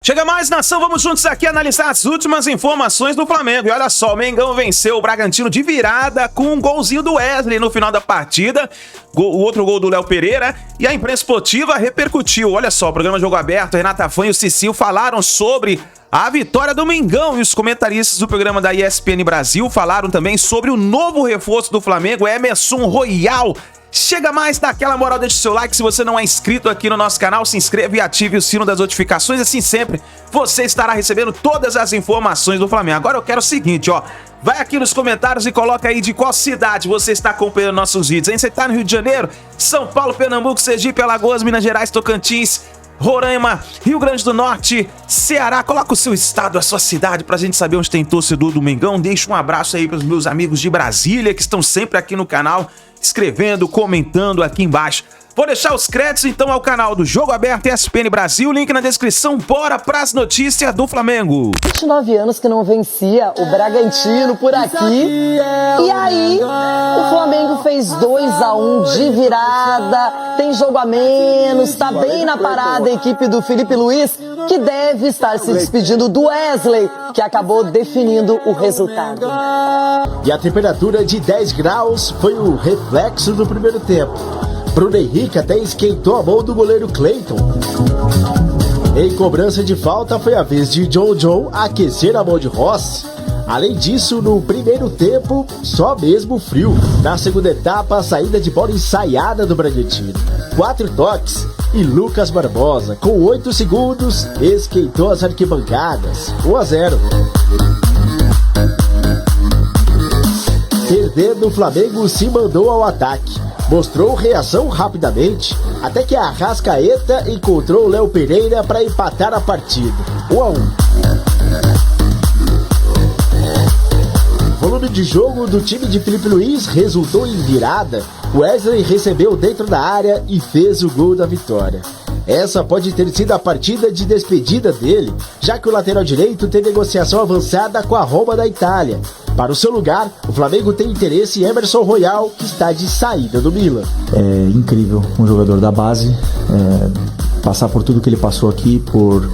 Chega mais, nação, vamos juntos aqui analisar as últimas informações do Flamengo. E olha só, o Mengão venceu o Bragantino de virada com um golzinho do Wesley no final da partida, o outro gol do Léo Pereira, e a imprensa esportiva repercutiu. Olha só, o programa Jogo Aberto, Renata Fã e o Cecil falaram sobre a vitória do Mengão, e os comentaristas do programa da ESPN Brasil falaram também sobre o novo reforço do Flamengo, Emerson Royal. Chega mais, dá aquela moral, deixa o seu like. Se você não é inscrito aqui no nosso canal, se inscreva e ative o sino das notificações. Assim sempre, você estará recebendo todas as informações do Flamengo. Agora eu quero o seguinte, ó. Vai aqui nos comentários e coloca aí de qual cidade você está acompanhando nossos vídeos, hein? Você tá no Rio de Janeiro, São Paulo, Pernambuco, Sergipe, Alagoas, Minas Gerais, Tocantins, Roraima, Rio Grande do Norte, Ceará. Coloca o seu estado, a sua cidade, pra gente saber onde tem torcedor do Mengão. Deixa um abraço aí pros meus amigos de Brasília, que estão sempre aqui no canal, escrevendo, comentando aqui embaixo. Vou deixar os créditos então ao canal do Jogo Aberto ESPN Brasil, link na descrição. Bora pras notícias do Flamengo. 29 anos que não vencia o Bragantino por aqui. E aí, o Flamengo fez 2-1 de virada, tem jogo a menos, tá bem na parada a equipe do Felipe Luiz, que deve estar se despedindo do Wesley, que acabou definindo o resultado. E a temperatura de 10 graus foi o reflexo do primeiro tempo. Bruno Henrique até esquentou a mão do goleiro Cleiton. Em cobrança de falta, foi a vez de John aquecer a mão de Rossi. Além disso, no primeiro tempo, só mesmo frio. Na segunda etapa, a saída de bola ensaiada do Bragantino. 4 toques e Lucas Barbosa, com 8 segundos, esquentou as arquibancadas. 1-0. Perdendo, o Flamengo se mandou ao ataque. Mostrou reação rapidamente, até que a Arrascaeta encontrou o Léo Pereira para empatar a partida. 1-1. Volume de jogo do time de Felipe Luiz resultou em virada. Wesley recebeu dentro da área e fez o gol da vitória. Essa pode ter sido a partida de despedida dele, já que o lateral direito tem negociação avançada com a Roma da Itália. Para o seu lugar, o Flamengo tem interesse em Emerson Royal, que está de saída do Milan. É incrível, um jogador da base, passar por tudo que ele passou aqui, por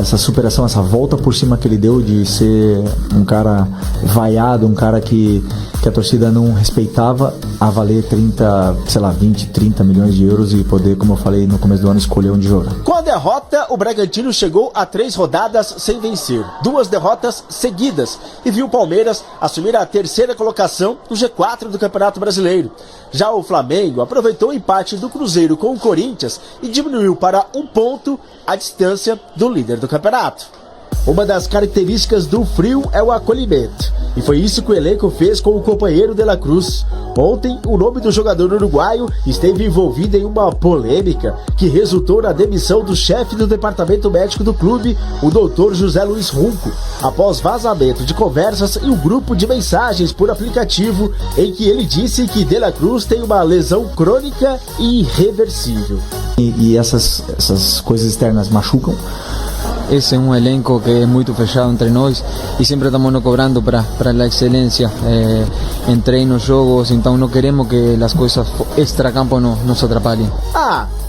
essa superação, essa volta por cima que ele deu de ser um cara vaiado, um cara que a torcida não respeitava, a valer 20, 30 milhões de euros e poder, como eu falei no começo do ano, escolher onde jogar. Com a derrota, o Bragantino chegou a 3 rodadas sem vencer, 2 derrotas seguidas, e viu o Palmeiras assumir a 3ª colocação no G4 do Campeonato Brasileiro. Já o Flamengo aproveitou o empate do Cruzeiro com o Corinthians e diminuiu para 1 ponto a distância do líder do campeonato. Uma das características do frio é o acolhimento, e foi isso que o elenco fez com o companheiro De La Cruz. Ontem, o nome do jogador uruguaio esteve envolvido em uma polêmica que resultou na demissão do chefe do departamento médico do clube, o Dr. José Luiz Runco, após vazamento de conversas e um grupo de mensagens por aplicativo em que ele disse que De La Cruz tem uma lesão crônica e irreversível. E essas coisas externas machucam. Esse é um elenco que é muito fechado entre nós e sempre estamos nos cobrando para a excelência em treinos, jogos, então não queremos que as coisas extra-campo nos atrapalhem.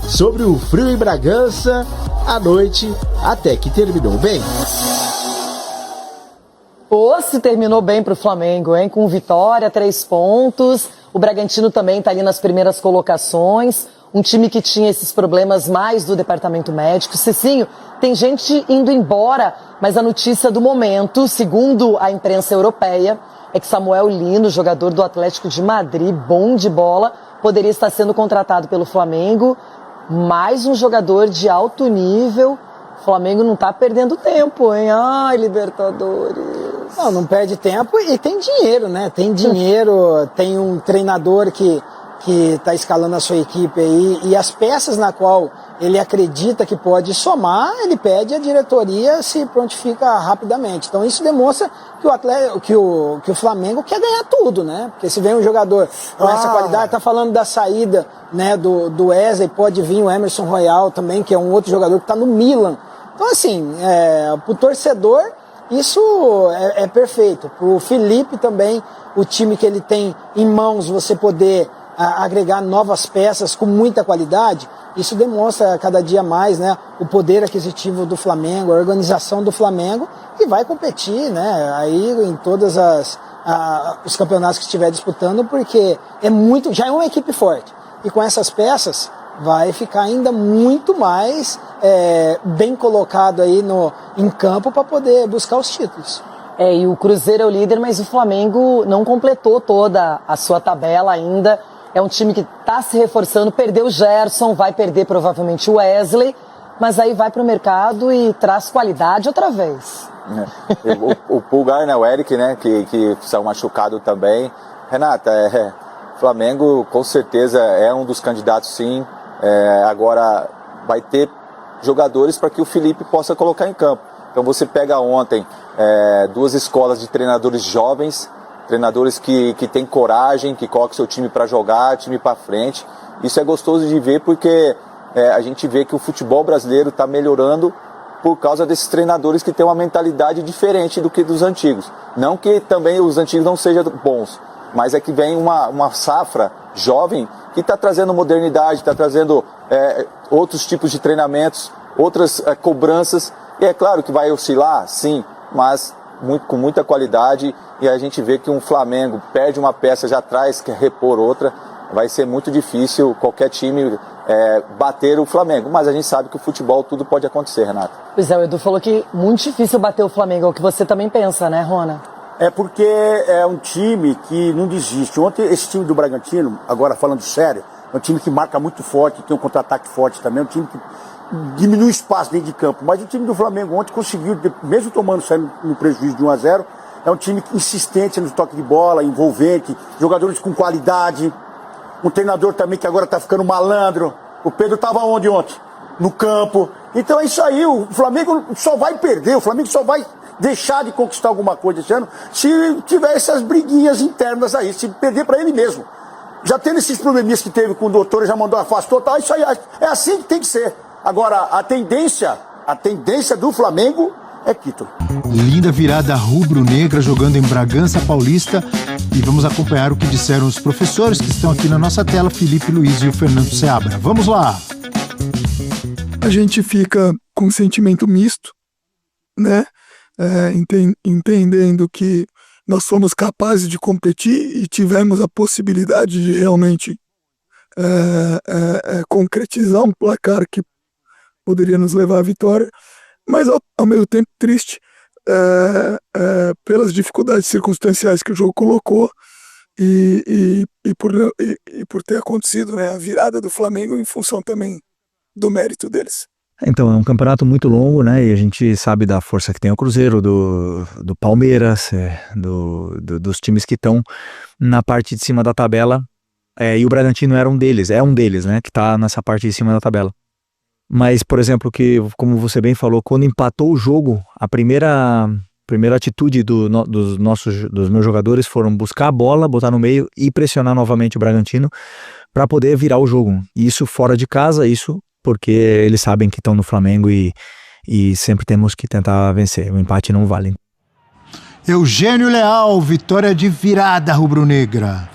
Sobre o frio em Bragança, a noite até que terminou bem. Se terminou bem para o Flamengo, hein? Com vitória, 3 pontos. O Bragantino também está ali nas primeiras colocações. Um time que tinha esses problemas mais do departamento médico. Cicinho, tem gente indo embora, mas a notícia do momento, segundo a imprensa europeia, é que Samuel Lino, jogador do Atlético de Madrid, bom de bola, poderia estar sendo contratado pelo Flamengo. Mais um jogador de alto nível. O Flamengo não tá perdendo tempo, hein? Ai, Libertadores. Não perde tempo e tem dinheiro, né? Tem dinheiro, tem um treinador que está escalando a sua equipe aí, e as peças na qual ele acredita que pode somar, ele pede, a diretoria se prontifica rapidamente. Então isso demonstra que o Flamengo quer ganhar tudo, né? Porque se vem um jogador com essa qualidade, tá falando da saída, né, do Wesley, pode vir o Emerson Royal também, que é um outro jogador que está no Milan. Então assim, pro torcedor, isso é perfeito. Pro Felipe também, o time que ele tem em mãos, você poder agregar novas peças com muita qualidade, Isso demonstra cada dia mais, né, o poder aquisitivo do Flamengo, a organização do Flamengo, e vai competir, né, aí em todas os campeonatos que estiver disputando, porque já é uma equipe forte. E com essas peças vai ficar ainda muito mais bem colocado aí em campo para poder buscar os títulos. E o Cruzeiro é o líder, mas o Flamengo não completou toda a sua tabela ainda. É um time que está se reforçando, perdeu o Gerson, vai perder provavelmente o Wesley, mas aí vai para o mercado e traz qualidade outra vez. O Pulgar, né, o Eric, né, que saiu machucado também. Renata, Flamengo com certeza é um dos candidatos, sim. Agora vai ter jogadores para que o Felipe possa colocar em campo. Então você pega ontem 2 escolas de treinadores jovens, treinadores que têm coragem, que colocam seu time para jogar, time para frente. Isso é gostoso de ver porque a gente vê que o futebol brasileiro está melhorando por causa desses treinadores que têm uma mentalidade diferente do que dos antigos. Não que também os antigos não sejam bons, mas é que vem uma safra jovem que está trazendo modernidade, está trazendo outros tipos de treinamentos, outras cobranças. E é claro que vai oscilar, sim, mas com muita qualidade. E a gente vê que um Flamengo perde uma peça, já traz, quer repor outra. Vai ser muito difícil qualquer time bater o Flamengo. Mas a gente sabe que o futebol tudo pode acontecer, Renato. Pois é, o Edu falou que muito difícil bater o Flamengo, é o que você também pensa, né, Rona? Porque é um time que não desiste. Ontem esse time do Bragantino, agora falando sério, é um time que marca muito forte, tem um contra-ataque forte também, é um time que diminui espaço dentro de campo. Mas o time do Flamengo ontem conseguiu, mesmo saindo no prejuízo de 1-0, é um time insistente no toque de bola, envolvente, jogadores com qualidade, um treinador também que agora está ficando malandro. O Pedro estava onde ontem? No campo. Então é isso aí, o Flamengo só vai perder, o Flamengo só vai deixar de conquistar alguma coisa esse ano se tiver essas briguinhas internas aí, se perder para ele mesmo. Já tendo esses probleminhas que teve com o doutor, já mandou afastou, tá, isso aí é assim que tem que ser. Agora, a tendência do Flamengo é título. Linda virada rubro-negra jogando em Bragança Paulista. E vamos acompanhar o que disseram os professores que estão aqui na nossa tela, Felipe Luiz e o Fernando Seabra. Vamos lá! A gente fica com um sentimento misto, né? Entendendo que nós fomos capazes de competir e tivemos a possibilidade de realmente concretizar um placar que poderia nos levar à vitória, mas ao mesmo tempo triste pelas dificuldades circunstanciais que o jogo colocou e por ter acontecido, né, a virada do Flamengo em função também do mérito deles. Então, é um campeonato muito longo, né, e a gente sabe da força que tem o Cruzeiro, do Palmeiras, dos times que estão na parte de cima da tabela, e o Bragantino é um deles, né, que está nessa parte de cima da tabela. Mas, por exemplo, que, como você bem falou, quando empatou o jogo, a primeira atitude dos meus jogadores foram buscar a bola, botar no meio e pressionar novamente o Bragantino para poder virar o jogo. Isso fora de casa, isso porque eles sabem que estão no Flamengo e sempre temos que tentar vencer. O empate não vale. Eugênio Leal, vitória de virada rubro-negra.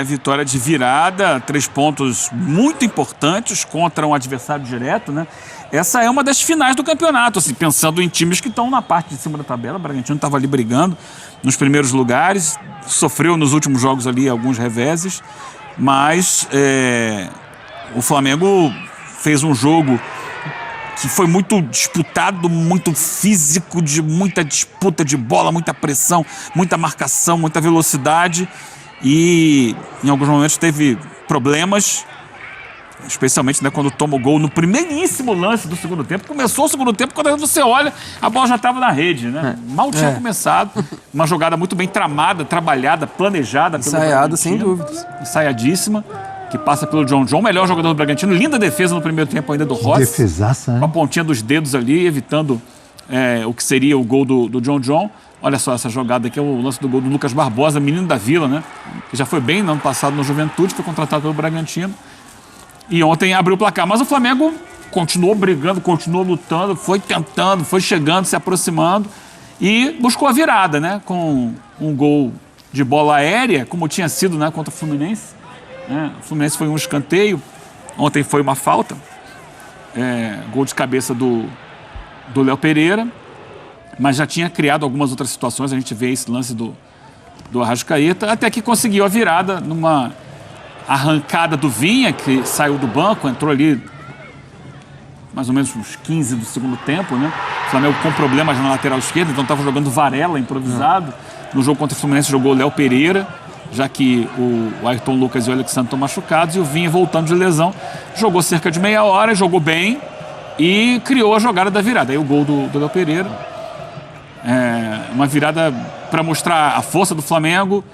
Vitória de virada, 3 pontos muito importantes contra um adversário direto, né? Essa é uma das finais do campeonato, assim, pensando em times que estão na parte de cima da tabela. O Bragantino estava ali brigando nos primeiros lugares, sofreu nos últimos jogos ali alguns reveses, mas o Flamengo fez um jogo que foi muito disputado, muito físico, de muita disputa de bola, muita pressão, muita marcação, muita velocidade. E em alguns momentos teve problemas, especialmente, né, quando toma o gol no primeiríssimo lance do segundo tempo. Começou o segundo tempo, quando você olha, a bola já estava na rede, né? Mal tinha começado. Uma jogada muito bem tramada, trabalhada, planejada. Ensaiada, sem dúvidas. Ensaiadíssima, que passa pelo John John, melhor jogador do Bragantino. Linda defesa no primeiro tempo ainda do Rossi. Defesaça, né? Com a pontinha dos dedos ali, evitando o que seria o gol do John John. Olha só essa jogada aqui, é o lance do gol do Lucas Barbosa, menino da Vila, né? Que já foi bem no ano passado no Juventude, foi contratado pelo Bragantino. E ontem abriu o placar. Mas o Flamengo continuou brigando, continuou lutando, foi tentando, foi chegando, se aproximando e buscou a virada, né? Com um gol de bola aérea, como tinha sido, né, contra o Fluminense. O Fluminense foi um escanteio Ontem foi uma falta, gol de cabeça do Léo Pereira, mas já tinha criado algumas outras situações. A gente vê esse lance do Arrascaeta, até que conseguiu a virada numa arrancada do Vinha, que saiu do banco, entrou ali mais ou menos uns 15 do segundo tempo, né? O Flamengo com problemas na lateral esquerda, então estava jogando Varela improvisado. No jogo contra o Fluminense jogou o Léo Pereira, já que o Ayrton Lucas e o Alexandre estão machucados, e o Vinha voltando de lesão. Jogou cerca de meia hora, jogou bem e criou a jogada da virada. Aí o gol do Léo Pereira. Uma virada para mostrar a força do Flamengo,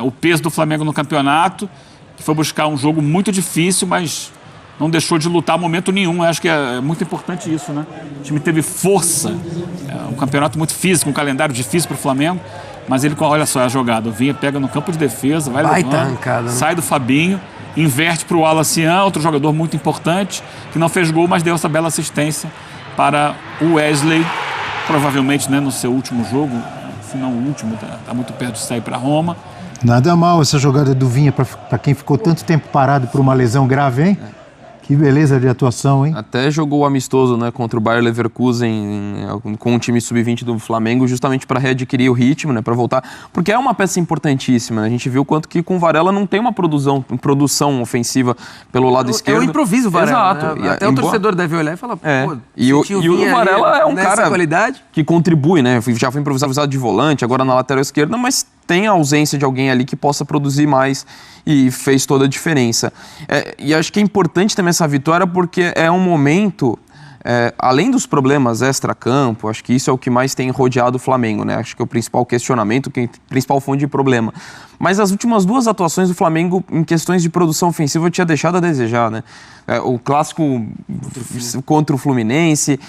o peso do Flamengo no campeonato, que foi buscar um jogo muito difícil, mas não deixou de lutar momento nenhum. Eu acho que é muito importante isso, né? O time teve força, um campeonato muito físico, um calendário difícil para o Flamengo, mas ele, olha só a jogada, o Vinha pega no campo de defesa, vai levando, sai do Fabinho, inverte para o Alacian, outro jogador muito importante, que não fez gol, mas deu essa bela assistência para o Wesley, provavelmente, né, no seu último jogo, se não o último, está muito perto de sair para Roma. Nada mal essa jogada do Vinha para quem ficou tanto tempo parado por uma lesão grave, hein? Que beleza de atuação, hein? Até jogou o amistoso, né, contra o Bayer Leverkusen com o time sub-20 do Flamengo, justamente para readquirir o ritmo, né, para voltar, porque é uma peça importantíssima, né? A gente viu o quanto que com o Varela não tem uma produção ofensiva pelo lado esquerdo. É um improviso, Varela. Exato. Né? Até o torcedor deve olhar e falar, pô, e o Varela é um cara qualidade que contribui, né? Já foi improvisado de volante, agora na lateral esquerda, mas tem a ausência de alguém ali que possa produzir mais, e fez toda a diferença. E acho que é importante também essa vitória, porque é um momento, além dos problemas extra-campo, acho que isso é o que mais tem rodeado o Flamengo, né? Acho que é o principal questionamento, a principal fonte de problema. Mas as últimas duas atuações do Flamengo em questões de produção ofensiva tinha deixado a desejar, né? O clássico contra o Fluminense,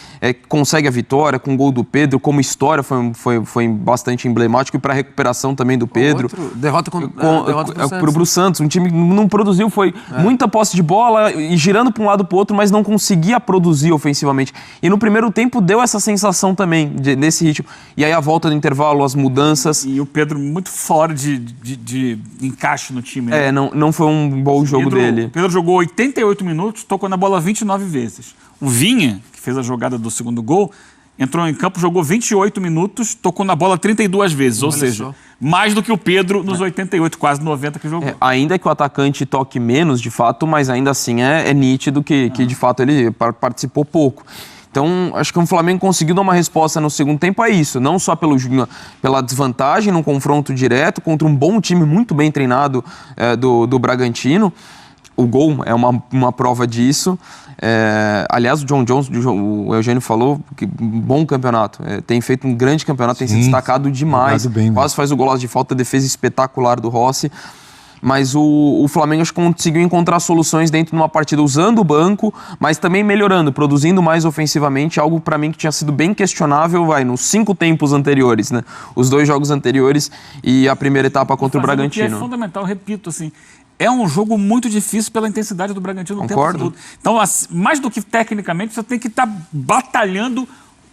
consegue a vitória com o gol do Pedro, como história foi bastante emblemático, e para a recuperação também do Pedro. Derrota para o Santos, um time que não produziu, foi muita posse de bola e girando para um lado para o outro, mas não conseguia produzir ofensivamente. E no primeiro tempo deu essa sensação também, nesse ritmo. E aí a volta do intervalo, as mudanças. E o Pedro muito fora de encaixe no time. Né? Não foi um bom jogo dele. O Pedro jogou 88 minutos, tocou na bola 29 vezes. O Vinha, que fez a jogada do segundo gol, entrou em campo, jogou 28 minutos, tocou na bola 32 vezes. Ou seja, mais do que o Pedro nos 88, quase 90 que jogou. Ainda que o atacante toque menos, de fato, mas ainda assim é nítido que de fato ele participou pouco. Então, acho que o Flamengo conseguiu dar uma resposta no segundo tempo a isso, não só pela desvantagem num confronto direto contra um bom time muito bem treinado do Bragantino. O gol é uma prova disso. Aliás, o John Jones, o Eugênio falou, que bom campeonato. Tem feito um grande campeonato, tem se destacado demais. Bem, quase faz o golaço de falta, defesa espetacular do Rossi. Mas o Flamengo acho que conseguiu encontrar soluções dentro de uma partida usando o banco, mas também melhorando, produzindo mais ofensivamente, algo para mim que tinha sido bem questionável nos 5 tempos anteriores, né? Os 2 jogos anteriores e a primeira etapa contra o Bragantino. Que é fundamental, repito, assim, é um jogo muito difícil pela intensidade do Bragantino no tempo todo. Então, mais do que tecnicamente, você tem que estar batalhando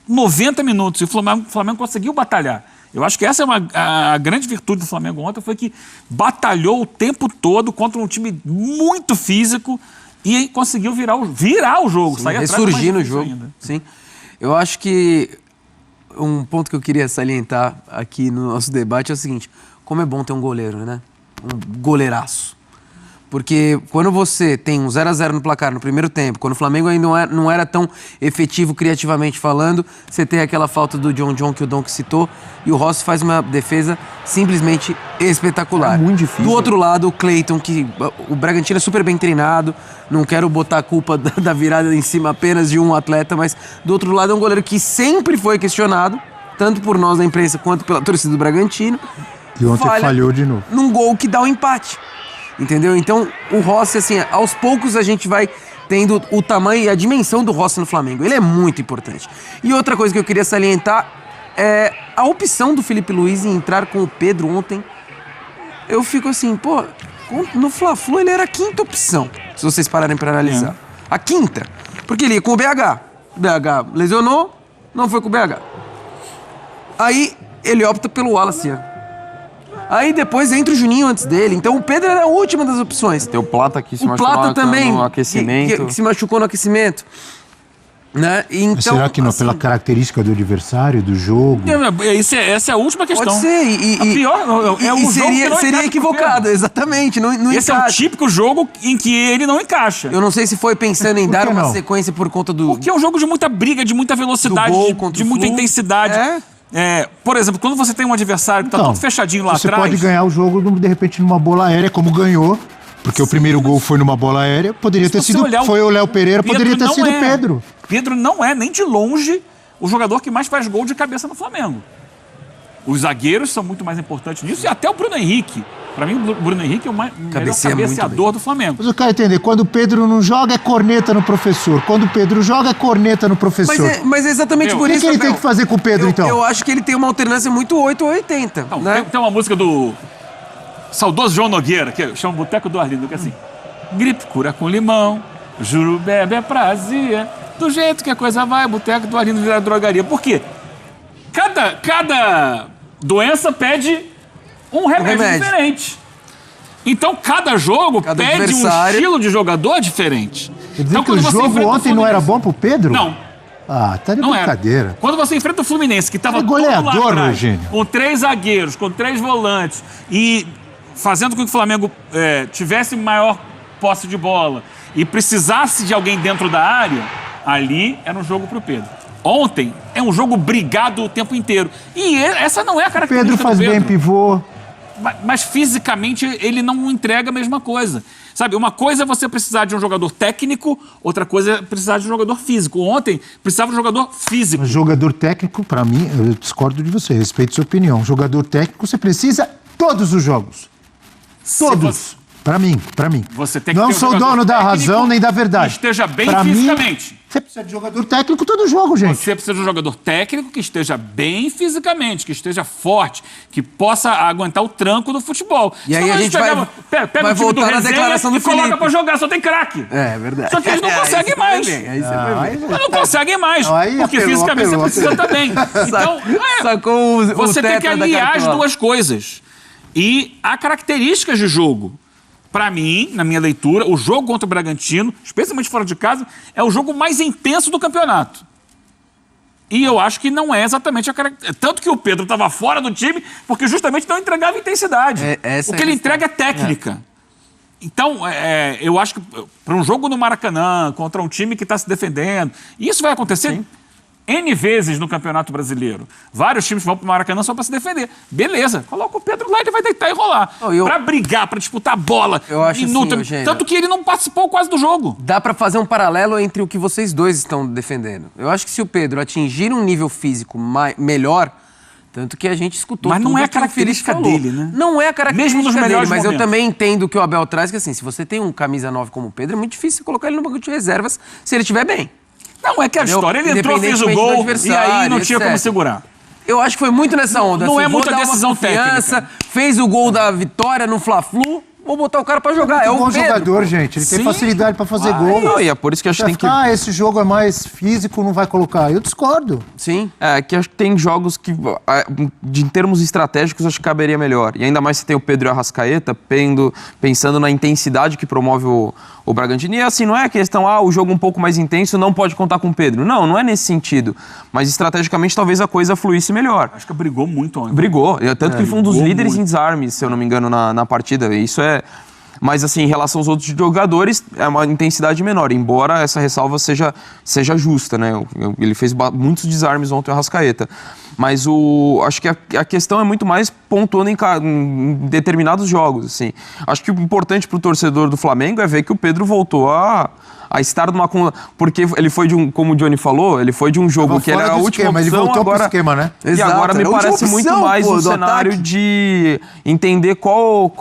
90 minutos, e o Flamengo conseguiu batalhar. Eu acho que essa é a grande virtude do Flamengo ontem, foi que batalhou o tempo todo contra um time muito físico e conseguiu virar o jogo. Sim, ressurgir no jogo. Ainda. Sim. Eu acho que um ponto que eu queria salientar aqui no nosso debate é o seguinte: como é bom ter um goleiro, né? Um goleiraço. Porque quando você tem um 0-0 no placar no primeiro tempo, quando o Flamengo ainda não era tão efetivo criativamente falando, você tem aquela falta do John que o Donk citou, e o Rossi faz uma defesa simplesmente espetacular. É muito difícil. Do outro lado, o Cleiton, que o Bragantino é super bem treinado, não quero botar a culpa da virada em cima apenas de um atleta, mas do outro lado é um goleiro que sempre foi questionado, tanto por nós da imprensa quanto pela torcida do Bragantino. E ontem falhou de novo. Num gol que dá o empate. Entendeu? Então, o Rossi, assim, aos poucos a gente vai tendo o tamanho e a dimensão do Rossi no Flamengo. Ele é muito importante. E outra coisa que eu queria salientar é a opção do Felipe Luiz em entrar com o Pedro ontem. Eu fico assim, no Fla-Flu ele era a 5ª opção, se vocês pararem para analisar. A 5ª. Porque ele ia com o BH. O BH lesionou, não foi com o BH. Aí ele opta pelo Alacian. Aí depois entra o Juninho antes dele. Então o Pedro era a última das opções. Tem o Plata que se machucou Plata também, no aquecimento. que se machucou no aquecimento. Né? Então, Mas será que não, pela característica do adversário, do jogo? Essa é a última questão. Pode ser. A pior é o jogo que não seria equivocado, exatamente. Não esse encaixa. é o típico jogo em que ele não encaixa. Eu não sei se foi pensando em dar uma sequência por conta do... Porque é um jogo de muita briga, de muita velocidade, de muita intensidade. Por exemplo, quando você tem um adversário que está tudo fechadinho lá você atrás... Você pode ganhar o jogo, de repente, numa bola aérea, como ganhou. Porque o primeiro gol foi numa bola aérea, poderia ter sido... Foi o Léo Pereira, poderia ter sido o Pedro. Pedro não é, nem de longe, o jogador que mais faz gol de cabeça no Flamengo. Os zagueiros são muito mais importantes nisso, e até o Bruno Henrique. Pra mim, o Bruno Henrique é o melhor cabeceador do Flamengo. Mas eu quero entender, quando o Pedro não joga, é corneta no professor. Quando o Pedro joga, é corneta no professor. Mas é exatamente por isso... O que ele tem que fazer com o Pedro, então? Eu acho que ele tem uma alternância muito 8 ou 80. Então, né? Tem uma música do saudoso João Nogueira, que chama Boteco do Arlindo, que é assim: gripe cura com limão, juro bebe é prazia, do jeito que a coisa vai, Boteco do Arlindo vira drogaria. Por quê? Cada doença pede um remédio diferente. Então, cada jogo pede um estilo de jogador diferente. Quer dizer então, que o jogo ontem não era bom pro Pedro? Não. Ah, tá de brincadeira. Era. Quando você enfrenta o Fluminense, que estava goleador, Eugênio, com 3 zagueiros, com 3 volantes, e fazendo com que o Flamengo tivesse maior posse de bola e precisasse de alguém dentro da área, ali era um jogo pro Pedro. Ontem é um jogo brigado o tempo inteiro. E essa não é a característica do Pedro. Pedro faz bem pivô. Mas fisicamente ele não entrega a mesma coisa. Sabe, uma coisa é você precisar de um jogador técnico, outra coisa é precisar de um jogador físico. Ontem precisava de um jogador físico. Jogador técnico, pra mim, eu discordo de você, respeito sua opinião. Jogador técnico você precisa todos os jogos. Todos. Pra mim. Você tem que não ter um sou dono da razão nem da verdade. Que esteja bem pra fisicamente. Mim, você precisa de jogador técnico todo jogo, gente. Você precisa de um jogador técnico que esteja bem fisicamente, que esteja forte, que possa aguentar o tranco do futebol. E aí a gente pega o time do Resenha e coloca pra jogar, só tem craque. É verdade. Só que eles não conseguem mais. Eles não conseguem mais, porque fisicamente você precisa estar bem. Então, você tem que aliar as duas coisas. E há características de jogo. Para mim, na minha leitura, o jogo contra o Bragantino, especialmente fora de casa, é o jogo mais intenso do campeonato. E eu acho que não é exatamente a característica. Tanto que o Pedro estava fora do time, porque justamente não entregava intensidade. O que ele entrega é técnica. Então, eu acho que para um jogo no Maracanã, contra um time que está se defendendo, isso vai acontecer N vezes no Campeonato Brasileiro. Vários times vão para o Maracanã só para se defender. Beleza, coloca o Pedro lá e ele vai deitar e rolar. Para brigar, para disputar a bola. Eu acho minuto, assim, tanto que ele não participou quase do jogo. Dá para fazer um paralelo entre o que vocês dois estão defendendo. Eu acho que se o Pedro atingir um nível físico melhor, tanto que a gente escutou. Mas não é a característica dele, né? Não é a característica mesmo nos melhores dele, mas momentos. Eu também entendo o que o Abel traz, que assim, se você tem um camisa 9 como o Pedro, é muito difícil você colocar ele no banco de reservas se ele estiver bem. Não, é que a história, ele entrou, fez o gol e aí não tinha como segurar. Eu acho que foi muito nessa onda. Não assim, é muita decisão técnica. Fez o gol da vitória no Fla-Flu, vou botar o cara pra jogar. É um bom Pedro, jogador, gente. Ele tem facilidade pra fazer gol. Não, e é por isso que acho que tem que... esse jogo é mais físico, não vai colocar. Eu discordo. Sim. É, que acho que tem jogos que, em termos estratégicos, acho que caberia melhor. E ainda mais se tem o Pedro e o Arrascaeta, pensando na intensidade que promove o Bragantino. E assim, não é a questão, o jogo um pouco mais intenso não pode contar com o Pedro. Não é nesse sentido. Mas estrategicamente talvez a coisa fluísse melhor. Acho que brigou muito ontem. Brigou. Tanto que ele foi um dos líderes em desarmes, se eu não me engano, na partida. Isso é... Mas assim, em relação aos outros jogadores, é uma intensidade menor, embora essa ressalva seja justa, né? Ele fez muitos desarmes ontem, o Arrascaeta. Mas acho que a questão é muito mais pontuando em determinados jogos, assim. Acho que o importante para o torcedor do Flamengo é ver que o Pedro voltou a estar numa... Porque ele foi como o Johnny falou, ele foi de um jogo que era a última opção, ele voltou pro esquema, né? E agora me parece muito mais um cenário de entender qual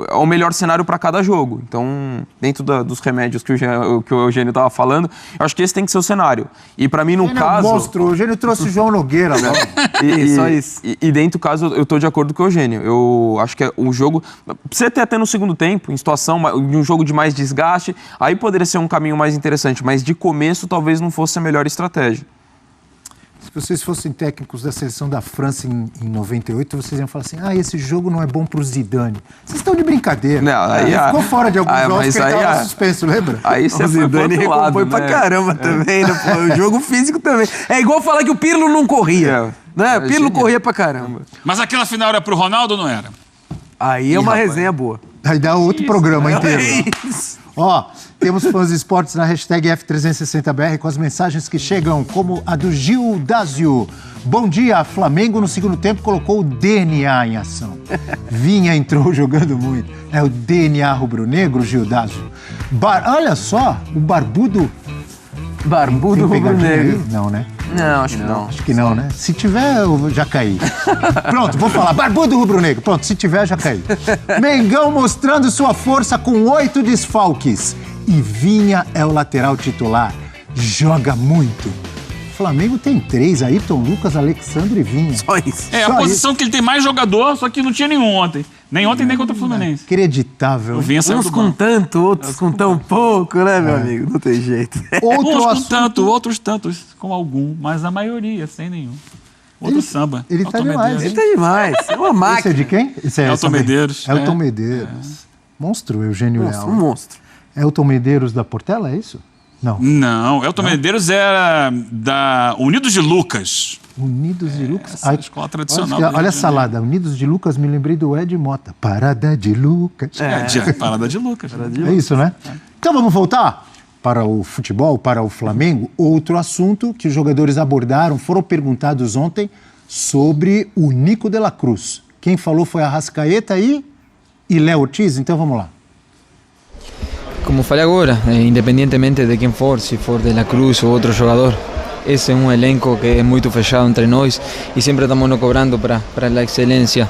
é o melhor cenário para cada jogo. Então, dentro dos remédios que o Eugênio estava falando, eu acho que esse tem que ser o cenário. E para mim, no caso... O Eugênio trouxe o João Nogueira, né? Só isso. E dentro do caso, eu tô de acordo com o Eugênio. Eu acho que o jogo... Precisa ter até no segundo tempo, em situação de um jogo de mais desgaste, aí poderia ser um caminho mais interessante, mas de começo talvez não fosse a melhor estratégia. Se vocês fossem técnicos da seleção da França em 98, vocês iam falar assim, esse jogo não é bom pro Zidane. Vocês estão de brincadeira. Não, aí Ele ficou fora de alguns jogos mas que ele aí tava suspenso, lembra? Aí você O Zidane recompõe pra caramba também, né? Pô, o jogo físico também. É igual falar que o Pirlo não corria, né? O Pirlo corria pra caramba. Mas aquela final era pro Ronaldo ou não era? Aí é uma resenha boa. Aí dá outro programa inteiro. Isso. Ó, temos fãs de esportes na hashtag F360BR com as mensagens que chegam, como a do Gil Dazio. Bom dia, Flamengo no segundo tempo colocou o DNA em ação. Vinha entrou jogando muito. É o DNA rubro-negro, Gil Dazio. Olha só, o barbudo... Barbudo rubro-negro. Não, né? Não, acho que não. Acho que não, né? Se tiver, eu já caí. Pronto, vou falar. Barbudo rubro-negro. Pronto, se tiver, já caí. Mengão mostrando sua força com 8 desfalques. E Vinha é o lateral titular. Joga muito. O Flamengo tem 3, Ayrton, Lucas, Alexandre e Vinha. Só isso. É a posição que ele tem mais jogador, só que não tinha nenhum ontem. Nem ontem, nem contra o Fluminense. Inacreditável. O Vinha saiu Uns do com banco. tanto, outros com tão pouco, né, meu amigo? Não tem jeito. Uns com tanto, outros tantos com algum, mas a maioria sem nenhum. Outro samba. Ele tá Elton demais. Medeiros. Ele tá demais. É uma Esse é máquina. de quem? Esse é Elton Medeiros. Elton Medeiros. Monstro, Eugênio Leal. Um monstro. Elton Medeiros da Portela, é isso? Não. Não, Elton Medeiros era da Unidos de Lucas. Unidos de Lucas. Essa escola tradicional. Olha a salada. Unidos de Lucas, me lembrei do Ed Mota. Parada de Lucas. Parada de Lucas. É isso, né? Então vamos voltar para o futebol, para o Flamengo. Outro assunto que os jogadores abordaram, foram perguntados ontem sobre o Nico de la Cruz. Quem falou foi Arrascaeta e Léo Ortiz. Então vamos lá. Como falei agora, independientemente de quem for, se for de la Cruz ou outro jogador, esse é um elenco que é muito fechado entre nós e sempre estamos nos cobrando para a excelência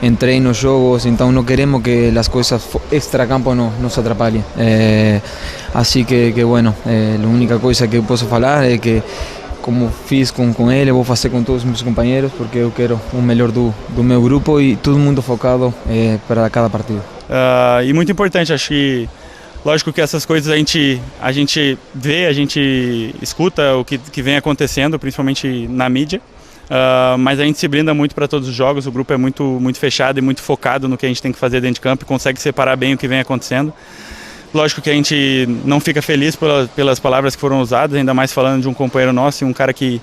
em treinos, jogos, então não queremos que as coisas extra-campo nos atrapalhem. Assim que bueno, a única coisa que eu posso falar é que, como fiz com ele, vou fazer com todos os meus companheiros, porque eu quero o melhor do meu grupo e todo mundo focado para cada partido. E muito importante, acho que lógico que essas coisas a gente vê, a gente escuta o que vem acontecendo, principalmente na mídia, mas a gente se brinda muito para todos os jogos, o grupo é muito fechado e muito focado no que a gente tem que fazer dentro de campo e consegue separar bem o que vem acontecendo. Lógico que a gente não fica feliz pelas palavras que foram usadas, ainda mais falando de um companheiro nosso e um cara que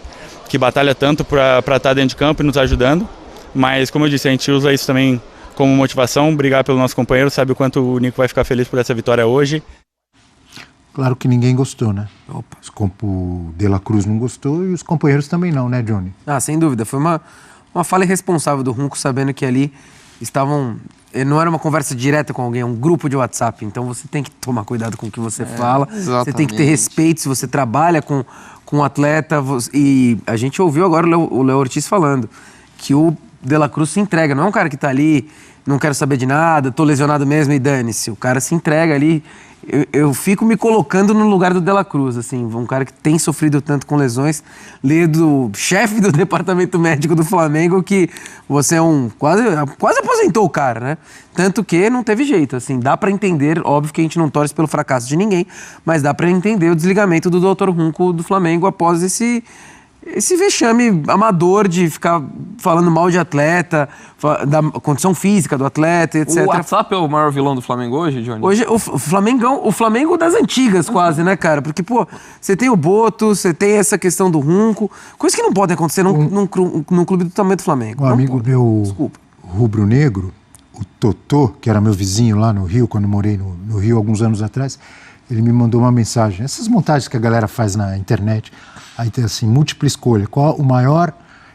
batalha tanto para estar dentro de campo e nos ajudando, mas como eu disse, a gente usa isso também como motivação, brigar pelo nosso companheiro, sabe o quanto o Nico vai ficar feliz por essa vitória hoje. Claro que ninguém gostou, né? O De La Cruz não gostou e os companheiros também não, né, Johnny? Sem dúvida. Foi uma falha irresponsável do Runco, sabendo que ali estavam... Não era uma conversa direta com alguém, é um grupo de WhatsApp. Então você tem que tomar cuidado com o que você fala. Exatamente. Você tem que ter respeito se você trabalha com um atleta. E a gente ouviu agora o Léo Ortiz falando que o De La Cruz se entrega. Não é um cara que tá ali, não quero saber de nada, tô lesionado mesmo e dane-se. O cara se entrega ali. Eu fico me colocando no lugar do De La Cruz, assim, um cara que tem sofrido tanto com lesões, ler do chefe do departamento médico do Flamengo que você é quase aposentou o cara, né? Tanto que não teve jeito, assim, dá pra entender, óbvio que a gente não torce pelo fracasso de ninguém, mas dá pra entender o desligamento do Dr. Runco do Flamengo após esse vexame amador de ficar falando mal de atleta, da condição física do atleta, etc. O WhatsApp é o maior vilão do Flamengo hoje, Johnny? Hoje, o Flamengo das antigas quase, né, cara? Porque, pô, você tem o Boto, você tem essa questão do Runco, coisas que não podem acontecer num clube do tamanho do Flamengo. Um amigo meu rubro-negro, o Totô, que era meu vizinho lá no Rio, quando eu morei no Rio alguns anos atrás, ele me mandou uma mensagem. Essas montagens que a galera faz na internet, aí tem assim, múltipla escolha. Qual o maior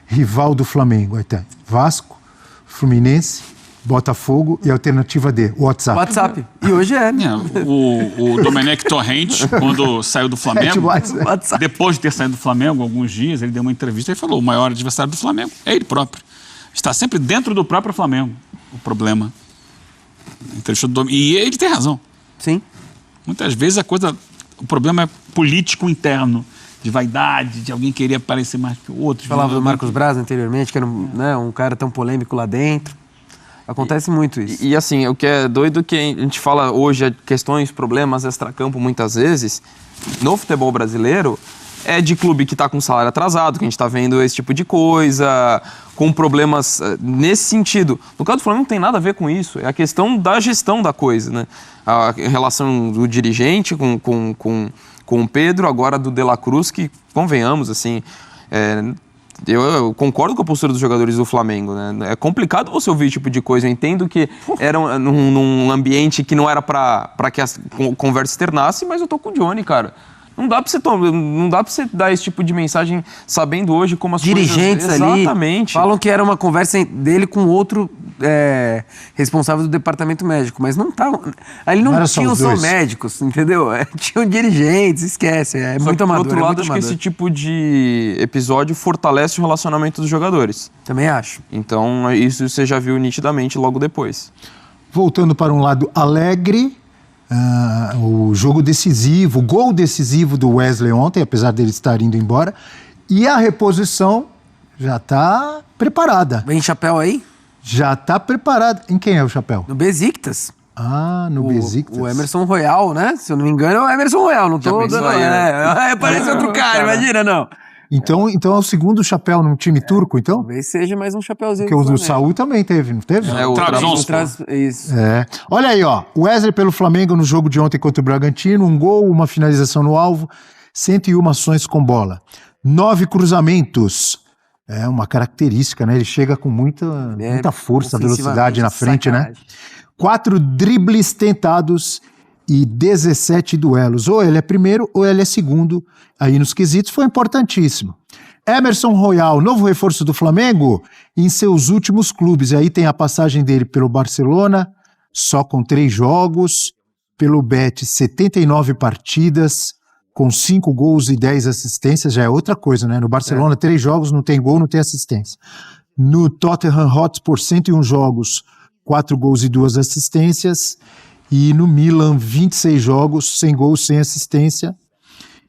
rival do Flamengo? Aí tem Vasco, Fluminense, Botafogo e alternativa D, WhatsApp. E hoje é. O Domenech Torrente, quando saiu do Flamengo, depois de ter saído do Flamengo, alguns dias, ele deu uma entrevista e falou: o maior adversário do Flamengo é ele próprio. Está sempre dentro do próprio Flamengo o problema. E ele tem razão. Sim. Muitas vezes o problema é político interno, de vaidade, de alguém querer aparecer mais que o outro. Falava do Marcos Braz anteriormente, que era um cara tão polêmico lá dentro. Acontece muito isso. E assim, o que é doido que a gente fala hoje, questões, problemas extracampo muitas vezes, no futebol brasileiro, é de clube que está com salário atrasado, que a gente está vendo esse tipo de coisa, com problemas nesse sentido. No caso do Flamengo não tem nada a ver com isso, é a questão da gestão da coisa, né? A relação do dirigente com o Pedro, agora do De La Cruz, que, convenhamos, assim... Eu concordo com a postura dos jogadores do Flamengo, né? É complicado você ouvir esse tipo de coisa. Eu entendo que era num ambiente que não era para que a conversa externasse, mas eu tô com o Johnny, cara. Não dá pra você dar esse tipo de mensagem sabendo hoje como as dirigentes coisas... ali Exatamente. falam que era uma conversa dele com outro responsável do departamento médico, mas não tá. Ali não tinham só médicos, entendeu? Tinham dirigentes, esquece. Muito amador. Por outro lado, acho que esse tipo de episódio fortalece o relacionamento dos jogadores. Também acho. Então, isso você já viu nitidamente logo depois. Voltando para um lado alegre, o jogo decisivo, o gol decisivo do Wesley ontem, apesar dele estar indo embora, e a reposição já está preparada. Vem chapéu aí? Já está preparada. Em quem é o chapéu? No Besiktas. No Besiktas. O Emerson Royal, né? Se eu não me engano, é o Emerson Royal, não tô dando... Parece outro cara, imagina, não. Então é o segundo chapéu num time turco, então? Talvez seja mais um chapéuzinho. Porque o do Saúl também teve, não teve? O Trabzonspor. Isso. Olha aí, ó. Wesley pelo Flamengo no jogo de ontem contra o Bragantino, um gol, uma finalização no alvo, 101 ações com bola. 9 cruzamentos. É uma característica, né? Ele chega com muita força, velocidade na frente, né? 4 dribles tentados e 17 duelos. Ou ele é primeiro ou ele é segundo. Aí nos quesitos foi importantíssimo. Emerson Royal, novo reforço do Flamengo, em seus últimos clubes. Aí tem a passagem dele pelo Barcelona, só com 3 jogos. Pelo Betis, 79 partidas, com 5 gols e 10 assistências. Já é outra coisa, né? No Barcelona, 3 jogos, não tem gol, não tem assistência. No Tottenham Hotspur, 101 jogos, 4 gols e 2 assistências. E no Milan, 26 jogos, sem gols, sem assistência.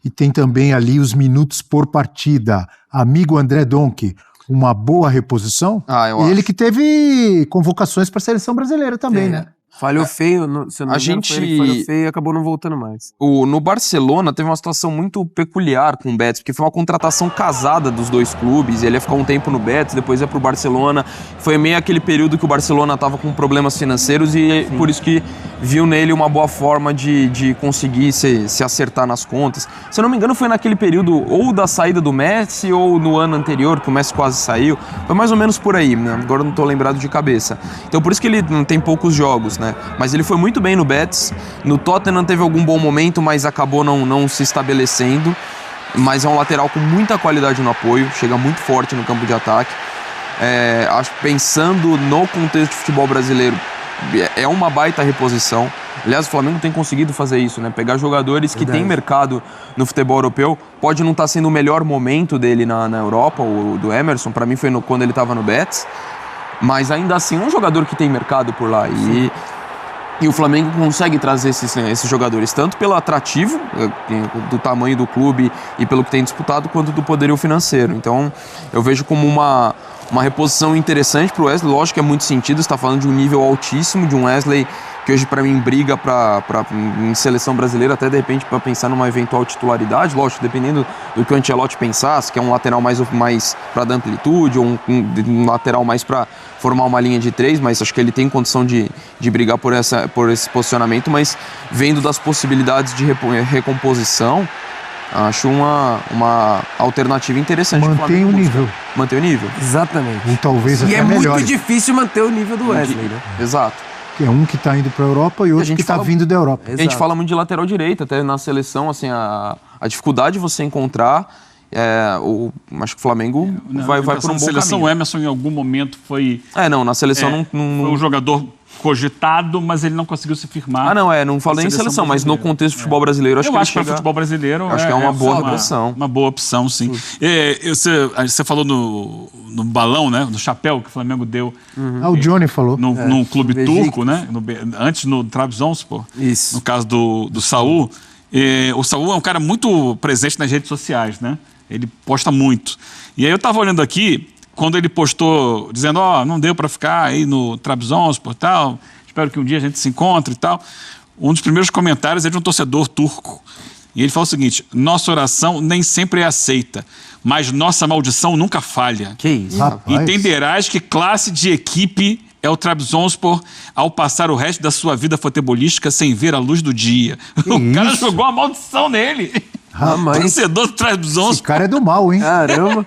E tem também ali os minutos por partida. Amigo André Donk, uma boa reposição. Ele que teve convocações para a seleção brasileira também, né? Falhou feio, se eu não me engano, falhou feio e acabou não voltando mais. No Barcelona teve uma situação muito peculiar com o Betis, porque foi uma contratação casada dos dois clubes. Ele ia ficar um tempo no Betis, depois ia pro Barcelona. Foi meio aquele período que o Barcelona estava com problemas financeiros e por isso que viu nele uma boa forma de conseguir se acertar nas contas. Se eu não me engano, foi naquele período ou da saída do Messi ou no ano anterior, que o Messi quase saiu. Foi mais ou menos por aí, né? Agora eu não tô lembrado de cabeça. Então por isso que ele não tem poucos jogos, né? Mas ele foi muito bem no Betis. No Tottenham teve algum bom momento, mas acabou não se estabelecendo. Mas é um lateral com muita qualidade no apoio, chega muito forte no campo de ataque. Acho que pensando no contexto de futebol brasileiro, é uma baita reposição. Aliás, o Flamengo tem conseguido fazer isso, né? Pegar jogadores que têm mercado no futebol europeu. Pode não estar sendo o melhor momento dele na Europa, o do Emerson. Para mim foi quando ele estava no Betis. Mas ainda assim é um jogador que tem mercado por lá. E o Flamengo consegue trazer esses jogadores, tanto pelo atrativo, do tamanho do clube e pelo que tem disputado, quanto do poderio financeiro. Então, eu vejo como uma reposição interessante para o Wesley. Lógico que é muito sentido, você está falando de um nível altíssimo, de um Wesley que hoje, para mim, briga em seleção brasileira, até de repente para pensar numa eventual titularidade. Lógico, dependendo do que o Ancelotti pensasse, que é um lateral mais para dar amplitude, ou um lateral mais para formar uma linha de 3, mas acho que ele tem condição de brigar por esse posicionamento. Mas vendo das possibilidades de recomposição, acho uma alternativa interessante. Mantém o nível. Mantém o nível. Exatamente. Ou talvez até melhor. E é muito difícil manter o nível do Wesley, né? Exato. Que é um que está indo para a Europa e outro que está vindo da Europa. A gente fala muito de lateral direito, até na seleção, assim, a dificuldade de você encontrar. Acho que o Flamengo vai por um bom caminho. Na seleção, o Emerson em algum momento foi... na seleção não... Foi um jogador cogitado, mas ele não conseguiu se firmar. Não falei em seleção, mas no contexto do futebol brasileiro, acho que ele chega... para futebol brasileiro acho que é uma boa opção. Uma boa opção, sim. Você falou no balão, né? No chapéu que o Flamengo deu. O Johnny falou. Num clube turco, né? Antes no Trabzonspor. Isso. No caso do Saúl. O Saúl é um cara muito presente nas redes sociais, né? Ele posta muito. E aí eu tava olhando aqui, quando ele postou, dizendo, não deu para ficar aí no Trabzonspor e tal, espero que um dia a gente se encontre e tal. Um dos primeiros comentários é de um torcedor turco. E ele fala o seguinte: nossa oração nem sempre é aceita, mas nossa maldição nunca falha. Que isso? Rapaz. Entenderás que classe de equipe é o Trabzonspor ao passar o resto da sua vida futebolística sem ver a luz do dia. O cara jogou a maldição nele. Torcedor do Trabzonspor. Esse cara é do mal, hein? Caramba.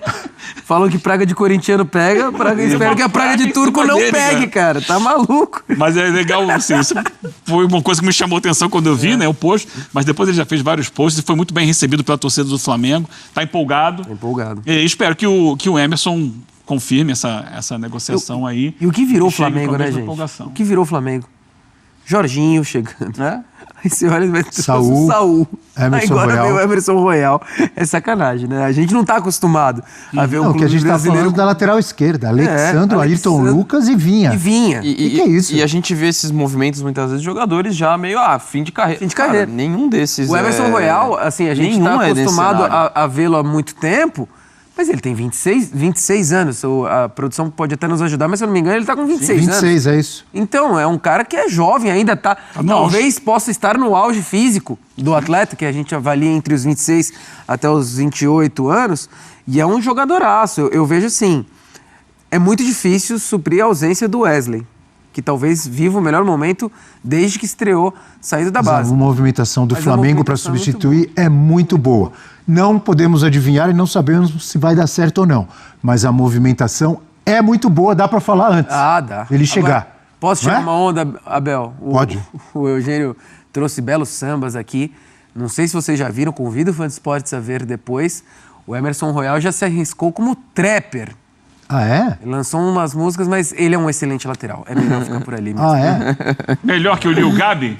Falam que praga de corintiano pega, espero que a praga de turco não pegue, cara. Tá maluco. Mas é legal, assim, isso foi uma coisa que me chamou a atenção quando eu vi, né, o post, mas depois ele já fez vários posts e foi muito bem recebido pela torcida do Flamengo. Tá empolgado. E espero que o Emerson confirme essa negociação aí. E o que virou o Flamengo, né, gente? O que virou o Flamengo? Jorginho chegando. Aí você olha e vai ter Saúl. Aí agora veio o Emerson Royal. É sacanagem, né? A gente não tá acostumado a ver o clube que a gente brasileiro... tá falando da lateral esquerda. Alexandro, Ayrton Lucas e Vinha. Que é isso? E a gente vê esses movimentos muitas vezes de jogadores já meio, fim de carreira. Fim de carreira. Cara, nenhum desses O Emerson Royal, assim, a gente tá acostumado a vê-lo há muito tempo, mas ele tem 26 anos. A produção pode até nos ajudar, mas se eu não me engano, ele tá com 26 anos. 26, é isso. Então, é um cara que é jovem, ainda tá... Talvez possa estar no auge físico do atleta, que a gente avalia entre os 26 até os 28 anos, e é um jogadoraço. Eu vejo assim, é muito difícil suprir a ausência do Wesley, que talvez viva o melhor momento desde que estreou saindo da base. A movimentação do Flamengo para substituir é muito boa. Não podemos adivinhar e não sabemos se vai dar certo ou não. Mas a movimentação é muito boa, dá para falar antes. Dá. Ele chegar. Agora, posso tirar uma onda, Abel? Pode. O Eugênio trouxe belos sambas aqui. Não sei se vocês já viram, convido o Fã de Esportes a ver depois. O Emerson Royal já se arriscou como trapper. Ah, é? Ele lançou umas músicas, mas ele é um excelente lateral. É melhor ficar por ali mesmo. Ah, é? Melhor que o Lil Gabi?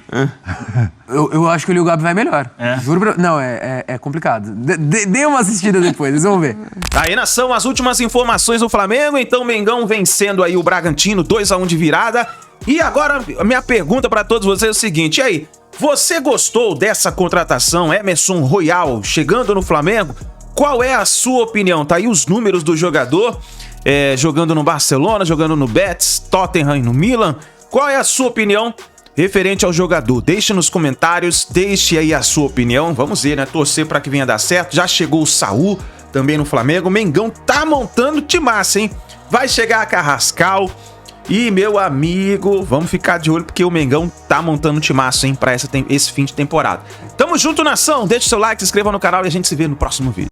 Eu acho que o Lil Gabi vai melhor. Juro pra... Não, é complicado. Dê uma assistida depois, vocês vão ver. Tá aí, nação, as últimas informações do Flamengo. Então, Mengão vencendo aí o Bragantino, 2-1 de virada. E agora, a minha pergunta pra todos vocês é o seguinte, e aí? Você gostou dessa contratação, Emerson Royal, chegando no Flamengo? Qual é a sua opinião? Tá aí os números do jogador, jogando no Barcelona, jogando no Betis, Tottenham e no Milan. Qual é a sua opinião referente ao jogador? Deixe nos comentários, deixe aí a sua opinião. Vamos ver, né? Torcer para que venha dar certo. Já chegou o Saúl também no Flamengo. O Mengão tá montando timaço, hein? Vai chegar a Carrascal. E, meu amigo, vamos ficar de olho porque o Mengão tá montando timaço, hein? Pra esse fim de temporada. Tamo junto, nação. Deixe seu like, se inscreva no canal e a gente se vê no próximo vídeo.